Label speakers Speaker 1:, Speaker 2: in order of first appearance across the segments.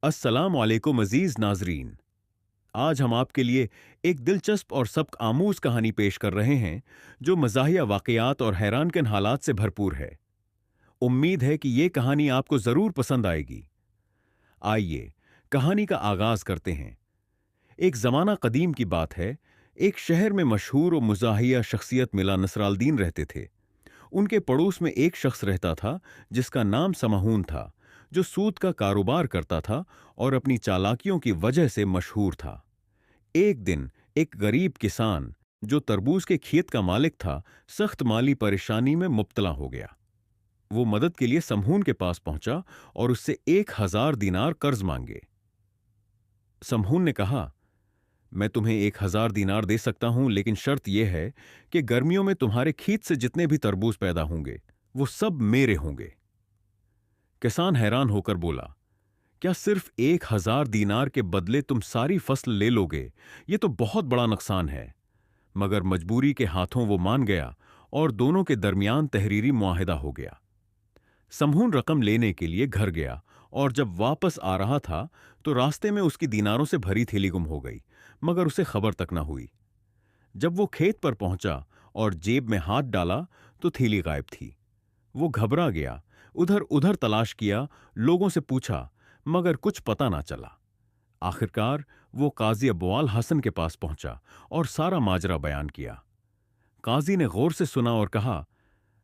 Speaker 1: अस्सलाम वालेकुम अजीज नाजरीन। आज हम आपके लिए एक दिलचस्प और सबक आमूज कहानी पेश कर रहे हैं जो मज़ाहिया वाक़यात और हैरानकुन हालात से भरपूर है। उम्मीद है कि ये कहानी आपको ज़रूर पसंद आएगी। आइए कहानी का आगाज़ करते हैं। एक ज़माना कदीम की बात है। एक शहर में मशहूर और मुज़ाहिया शख्सियत मिला नसरालदीन रहते थे। उनके पड़ोस में एक शख्स रहता था जिसका नाम समहून था, जो सूद का कारोबार करता था और अपनी चालाकियों की वजह से मशहूर था। एक दिन एक गरीब किसान जो तरबूज के खेत का मालिक था, सख्त माली परेशानी में मुब्तला हो गया। वो मदद के लिए समहून के पास पहुंचा और उससे 1,000 दीनार कर्ज मांगे। समहून ने कहा, मैं तुम्हें 1,000 दीनार दे सकता हूं, लेकिन शर्त यह है कि गर्मियों में तुम्हारे खेत से जितने भी तरबूज पैदा होंगे वो सब मेरे होंगे। किसान हैरान होकर बोला, क्या सिर्फ 1,000 दीनार के बदले तुम सारी फसल ले लोगे? ये तो बहुत बड़ा नुकसान है। मगर मजबूरी के हाथों वो मान गया और दोनों के दरमियान तहरीरी मुआहिदा हो गया। समहून रकम लेने के लिए घर गया और जब वापस आ रहा था तो रास्ते में उसकी दीनारों से भरी थैली गुम हो गई, मगर उसे खबर तक न हुई। जब वो खेत पर पहुंचा और जेब में हाथ डाला तो थैली गायब थी। वो घबरा गया, उधर उधर तलाश किया, लोगों से पूछा, मगर कुछ पता ना चला। आखिरकार वो काजी अब्वाल हसन के पास पहुंचा और सारा माजरा बयान किया। काजी ने गौर से सुना और कहा,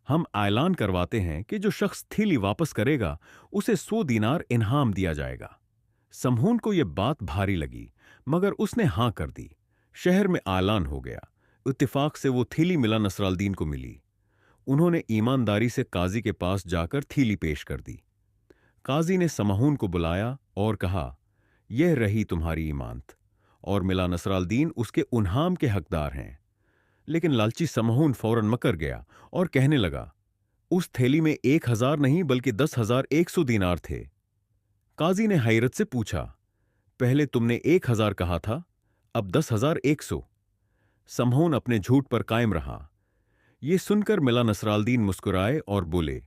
Speaker 1: हम ऐलान करवाते हैं कि जो शख्स थैली वापस करेगा उसे 100 दीनार इनाम दिया जाएगा। समहून को यह बात भारी लगी, मगर उसने हां कर दी। शहर में ऐलान हो गया। इत्तेफाक से वो थैली मिला नसरालदीन को मिली। उन्होंने ईमानदारी से काजी के पास जाकर थैली पेश कर दी। काजी ने समहून को बुलाया और कहा, यह रही तुम्हारी ईमानत, और मिला नसरालदीन उसके उन्हाम के हकदार हैं। लेकिन लालची समहून फौरन मकर गया और कहने लगा, उस थैली में 1,000 नहीं बल्कि 10,100 दीनार थे। काजी ने हैरत से पूछा, पहले तुमने 1,000 कहा था, अब 10,100? समहून अपने झूठ पर कायम रहा। ये सुनकर मिला नसरालदीन मुस्कुराए और बोले,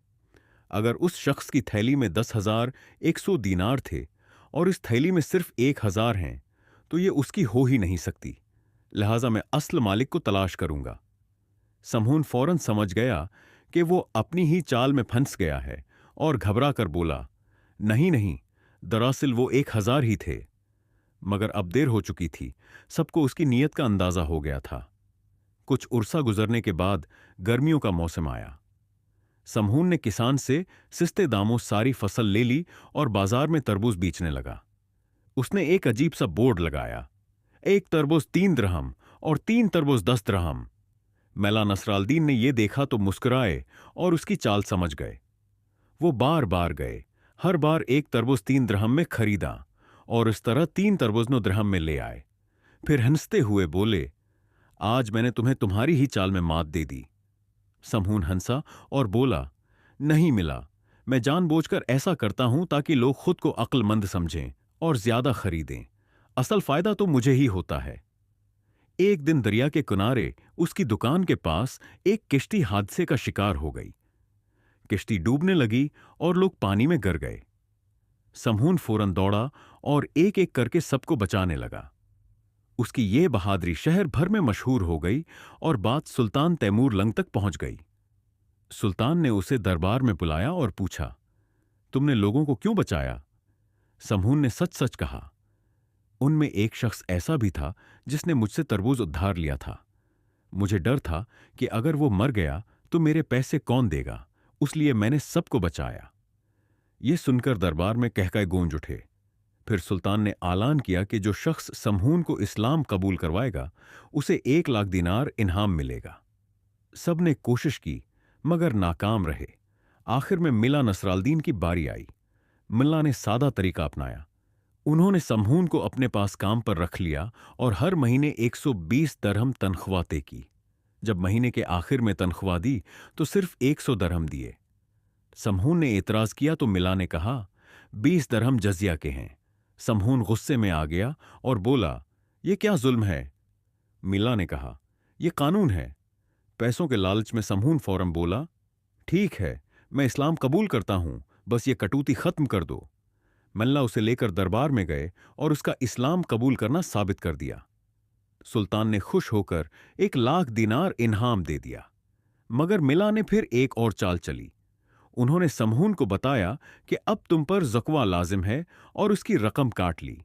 Speaker 1: अगर उस शख्स की थैली में 10,100 दीनार थे और इस थैली में सिर्फ 1,000 हैं, तो ये उसकी हो ही नहीं सकती। लिहाजा मैं असल मालिक को तलाश करूंगा। समहून फौरन समझ गया कि वो अपनी ही चाल में फंस गया है और घबरा कर बोला, नहीं नहीं, दरअसल वो 1,000 ही थे। मगर अब देर हो चुकी थी। सबको उसकी नीयत का अंदाजा हो गया था। कुछ उरसा गुजरने के बाद गर्मियों का मौसम आया। समहून ने किसान से सस्ते दामों सारी फसल ले ली और बाजार में तरबूज बेचने लगा। उसने एक अजीब सा बोर्ड लगाया, एक तरबूज 3 दरहम और 3 तरबूज 10 दरहम। मैला नसरालदीन ने यह देखा तो मुस्कुराए और उसकी चाल समझ गए। वो बार बार गए, हर बार एक तरबूज 3 दरहम में खरीदा और इस तरह 3 तरबूज 9 दरहम में ले आए। फिर हंसते हुए बोले, आज मैंने तुम्हें तुम्हारी ही चाल में मात दे दी। समहून हंसा और बोला, नहीं मिला, मैं जानबूझकर ऐसा करता हूं ताकि लोग खुद को अक्लमंद समझें और ज्यादा खरीदें। असल फायदा तो मुझे ही होता है। एक दिन दरिया के किनारे उसकी दुकान के पास एक किश्ती हादसे का शिकार हो गई। किश्ती डूबने लगी और लोग पानी में गिर गए। समहून फौरन दौड़ा और एक एक करके सबको बचाने लगा। उसकी ये बहादुरी शहर भर में मशहूर हो गई और बात सुल्तान तैमूर लंग तक पहुंच गई। सुल्तान ने उसे दरबार में बुलाया और पूछा, तुमने लोगों को क्यों बचाया? समहून ने सच सच कहा। उनमें एक शख्स ऐसा भी था जिसने मुझसे तरबूज उधार लिया था। मुझे डर था कि अगर वो मर गया तो मेरे पैसे कौन देगा, इसलिए मैंने सबको बचाया। ये सुनकर दरबार में कहकहे गूंज उठे। फिर सुल्तान ने ऐलान किया कि जो शख्स समहून को इस्लाम कबूल करवाएगा उसे 1,00,000 दीनार इनाम मिलेगा। सबने कोशिश की मगर नाकाम रहे। आखिर में मिला नसरालदीन की बारी आई। मिल्ला ने सादा तरीका अपनाया। उन्होंने समहून को अपने पास काम पर रख लिया और हर महीने 120 दरहम तनख्वाह तय की। जब महीने के आखिर में तनख्वाह दी तो सिर्फ 100 दरहम दिए। समहून ने एतराज किया तो मिला ने कहा, 20 दरहम जजिया के हैं। समहून गुस्से में आ गया और बोला, यह क्या जुल्म है? मिला ने कहा, यह कानून है। पैसों के लालच में समहून फौरन बोला, ठीक है, मैं इस्लाम कबूल करता हूं, बस ये कटौती खत्म कर दो। मल्ला उसे लेकर दरबार में गए और उसका इस्लाम कबूल करना साबित कर दिया। सुल्तान ने खुश होकर 1 लाख दिनार इनाम दे दिया। मगर मिला ने फिर एक और चाल चली। उन्होंने समहून को बताया कि अब तुम पर ज़क्वा लाजिम है और उसकी रकम काट ली।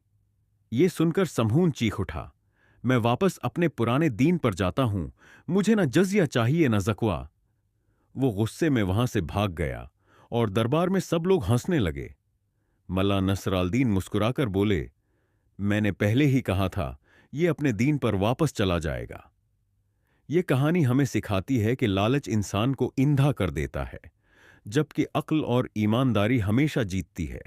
Speaker 1: ये सुनकर समहून चीख उठा, मैं वापस अपने पुराने दीन पर जाता हूं, मुझे न जजिया चाहिए न ज़क्वा। वो गुस्से में वहां से भाग गया और दरबार में सब लोग हंसने लगे। मल्ला नसरालदीन मुस्कुराकर बोले, मैंने पहले ही कहा था ये अपने दीन पर वापस चला जाएगा। ये कहानी हमें सिखाती है कि लालच इंसान को इंधा कर देता है, जबकि अक्ल और ईमानदारी हमेशा जीतती है।